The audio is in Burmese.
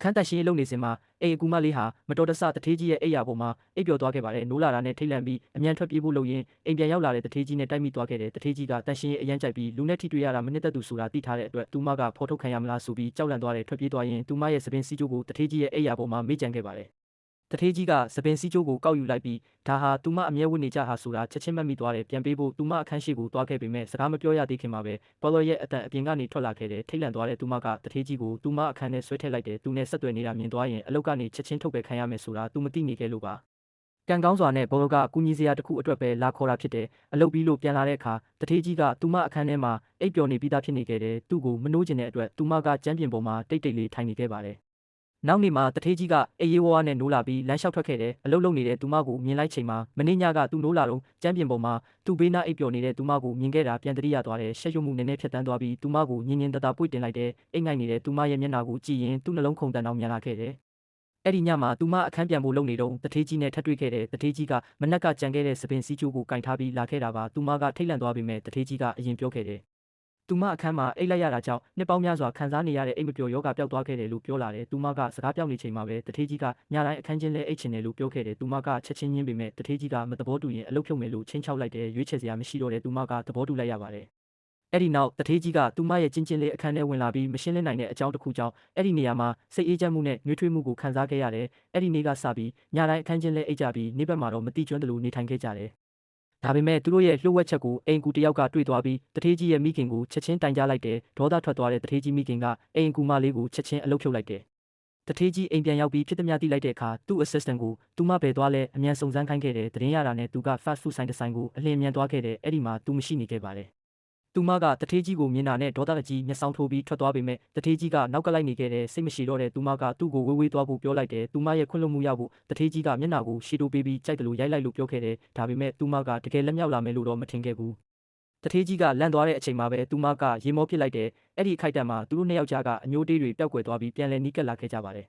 အခန်းတက်ရှင်းရေးလုပ်နေစဉ်မှာအိမ်အကူမလေးဟာမတော်တဆတထေးကြီးရဲ့အိယာပေါ်မှာအိပ်ပျော်သွားခဲ့ပါတယ်။နိုးလာတာနဲ့ထိတ်လန့်ပြီးအမြန်ထွက်ပြေးဖို့လုပ်ရင်းအိမ်ပြန်ရောက်လာတဲ့တထေးကြီးနဲ့တိုက်မိသွားခဲ့တယ်။တထေးကြီးကတန်ရှင်းရေးအရန်ကြိုက်ပြီးလူနဲ့ထိတွေ့ရတာမနှစ်သက်သူဆိုတာသိထားတဲ့အတွက်သူမကဖော်ထုတ်ခံရမလားဆိုပြီးကြောက်လန့်သွားတယ်။ထွက်ပြေးသွားရင်သူမရဲ့သပင်စီးကျိုးကိုတထေးကြီးရဲ့အိယာပေါ်မှာမေ့ကြံခဲ့ပါတယ်။တထေးကြီးကသပင်စီးကျိုးကိုကောက်ယူလိုက်ပြီးဒါဟာသူမအမြဲဝတ်နေကြဟာဆိုတာချက်ချင်းမှတ်မိသွားတယ်။ပြန်ပေးဖို့သူမအခန်းရှိကိုသွားခဲ့ပေမဲ့စကားမပြောရသေးခင်မှာပဲဘော်လော်ရဲ့အတန်အပြင်ကနေထွက်လာခဲ့တယ်။ထိတ်လန့်သွားတဲ့သူမကတထေးကြီးကိုသူမအခန်းထဲဆွဲထည့်လိုက်တယ်။သူနဲ့ဆက်သွယ်နေတာမြင်သွားရင်အလုတ်ကနေချက်ချင်းထုတ်ပယ်ခံရမယ်ဆိုတာသူမသိနေခဲ့လို့ပါ။ကံကောင်းစွာနဲ့ဘော်လော်ကအကူကြီးစရာတစ်ခုအတွက်ပဲလာခေါ်တာဖြစ်တယ်။အလုတ်ပြီးလို့ပြန်လာတဲ့အခါတထေးကြီးကသူမအခန်းထဲမှာအိပ်ပျော်နေပြီးသားဖြစ်နေခဲ့တယ်။သူ့ကိုမနှိုးချင်တဲ့အတွက်သူမကကျမ်းပြင်ပေါ်မှာတိတ်တိတ်လေးထိုင်နေခဲ့ပါတယ်။နောက်နေ့မှာတထေးကြီးကအေးရေးဝါးနဲ့နိုးလာပြီးလမ်းလျှောက်ထွက်ခဲ့တယ်။အလုတ်လုပ်နေတဲ့သူမကိုမြင်လိုက်ချိန်မှာမနေ့ညကသူနိုးလာတော့ကျမ်းပြင်ပေါ်မှာသူ့ဘေးနားအိပ်ပျော်နေတဲ့သူမကိုမြင်ခဲ့တာပြန်သတိရသွားတယ်။ရှက်ရွံ့မှုနည်းနည်းဖြတ်တန်းသွားပြီးသူမကိုညင်ညင်တတာပွေ့တင်လိုက်တယ်။အိတ်ငိုက်နေတဲ့သူမရဲ့မျက်နှာကိုကြည့်ရင်သူ့နှလုံးခုန်တန်အောင်မြန်လာခဲ့တယ်။အဲ့ဒီညမှာသူမအခန်းပြန်ဖို့လုပ်နေတော့တထေးကြီးနဲ့ထပ်တွေ့ခဲ့တယ်။တထေးကြီးကမနက်ကကြံခဲ့တဲ့သပင်စီးကျိုးကိုကင်ထားပြီးလာခဲ့တာပါ။သူမကထိတ်လန့်သွားပေမဲ့တထေးကြီးကအရင်ပြောခဲ့တယ်။သူမအခန်းမှာအိတ်လိုက်ရတာကြောင့်နှစ်ပေါင်းများစွာခံစားနေရတဲ့အိတ်မပျော်ယောဂပျောက်သွားခဲ့တယ်လို့ပြောလာတယ်။သူမကစကားပြောနေချိန်မှာပဲတထေးကြီးကညတိုင်းအခန်းချင်းလဲအိတ်ချင်တယ်လို့ပြောခဲ့တယ်။သူမကချက်ချင်းညင်းပေမဲ့တထေးကြီးကမသဘောတူရင်အလုပ်ဖြုတ်မယ်လို့ချင်းချောက်လိုက်တယ်။ရွေးချယ်စရာမရှိတော့တဲ့သူမကသဘောတူလိုက်ရပါတယ်။အဲ့ဒီနောက်တထေးကြီးကသူမရဲ့ချင်းချင်းလေးအခန်းထဲဝင်လာပြီးမရှင်းလင်းနိုင်တဲ့အကြောင်းတစ်ခုကြောင့်အဲ့ဒီနေရာမှာစိတ်အေးချမ်းမှုနဲ့နှွေးထွေးမှုကိုခံစားခဲ့ရတယ်။အဲ့ဒီနေ့ကစပြီးညတိုင်းအခန်းချင်းလဲအိတ်ကြပြီးနေ့ဘက်မှာတော့မတိကျွမ်းတယ်လို့နေထိုင်ခဲ့ကြတယ်။ဒါပေမဲ့သူတို့ရဲ့လှုပ်ဝက်ချက်ကိုအိမ်ကူတယောက်ကတွေ့သွားပြီးတထေးကြီးရဲ့မိခင်ကိုချက်ချင်းတိုင်ကြားလိုက်တယ်။ဒေါသထွက်သွားတဲ့တထေးကြီးမိခင်ကအိမ်ကူမလေးကိုချက်ချင်းအလုပ်ဖြုတ်လိုက်တယ်။တထေးကြီးအိမ်ပြန်ရောက်ပြီးဖြစ်သမျှသိလိုက်တဲ့အခါသူ့ assistant ကိုသူမဘယ်သွားလဲအမြန်စုံစမ်းခိုင်းခဲ့တယ်။သတင်းရတာနဲ့သူက fast food ဆိုင်တစ်ဆိုင်ကိုအလင်းမြန်သွားခဲ့တယ်။အဲ့ဒီမှာသူမရှိနေခဲ့ပါတယ်။သူမကတထေးကြီးကိုမြင်တာနဲ့ဒေါသအကြီးမျက်စောင်းထိုးပြီးထွက်သွားပေမဲ့တထေးကြီးကနောက်ကလိုက်နေခဲ့တဲ့စိတ်မရှိတော့တဲ့သူမကသူ့ကိုဝေးသွားဖို့ပြောလိုက်တယ်။သူမရဲ့ခွင့်လွှတ်မှုရဖို့တထေးကြီးကမျက်နှာကိုရှီတိုးပေးပြီးကြိုက်တယ်လို့ရိုက်လိုက်လို့ပြောခဲ့တယ်။ဒါပေမဲ့သူမကတကယ်လက်မြောက်လာမယ်လို့တော့မထင်ခဲ့ဘူး။တထေးကြီးကလန့်သွားတဲ့အချိန်မှာပဲသူမကရေမောပစ်လိုက်တယ်။အဲ့ဒီအခိုက်အတန့်မှာသူတို့နှစ်ယောက်ကြားကအညိုးတေးတွေပျောက်ကွယ်သွားပြီးပြန်လည်နီးကပ်လာခဲ့ကြပါတယ်